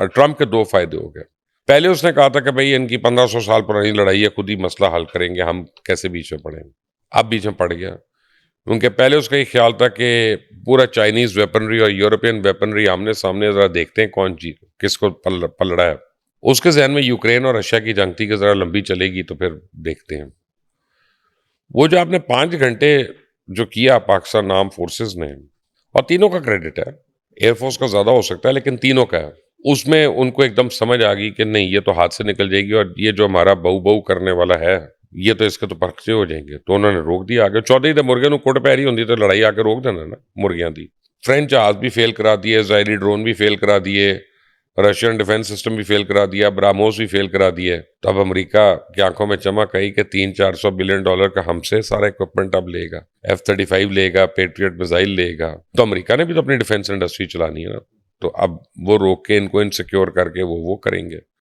Trump کے 2 فائدے ہو گئے. پہلے اس نے کہا تھا کہ بھائی ان کی 1500 سال پرانی لڑائی ہے، خود ہی مسئلہ حل کریں گے، ہم کیسے بیچ میں پڑیں گے. اب بیچ میں پڑ گیا، کیونکہ پہلے اس کا یہ خیال تھا کہ پورا چائنیز ویپنری اور یورپین ویپنری آمنے سامنے، ذرا دیکھتے ہیں کون کس کو پلڑا ہے. اس کے ذہن میں یوکرین اور رشیا کی جنگ تھی کہ ذرا لمبی چلے گی تو پھر دیکھتے ہیں. وہ جو آپ نے 5 گھنٹے جو کیا پاکستان آرم فورسز نے، اور تینوں کا کریڈٹ ہے، ایئر فورس کا زیادہ ہو سکتا ہے لیکن تینوں کا ہے، اس میں ان کو ایک دم سمجھ آ گئی کہ نہیں، یہ تو ہاتھ سے نکل جائے گی، اور یہ جو ہمارا بہو بہو کرنے والا ہے یہ تو اس کے تو پرخچے ہو جائیں گے. تو انہوں نے روک دیا آگے. 14 مرغے نو کوٹ پیری ہوندی تو لڑائی آ کے روک دینا نا مرغیاں دی. فرینچ جہاز بھی فیل کرا دیے، اسرائیلی ڈرون بھی فیل کرا دیے، رشین ڈیفنس سسٹم بھی فیل کرا دیا، براموس بھی فیل کرا دیے. تو اب امریکہ کی آنکھوں میں چمک آئی کہ $300-400 بلین کا ہم سے سارا اکوپمنٹ اب لے گا، F-35 لے گا، پیٹریٹ میزائل لے گا. تو امریکہ نے بھی تو اپنی ڈیفنس انڈسٹری چلانی ہے نا. تو اب وہ روک کے ان کو انسیکیور کر کے وہ کریں گے.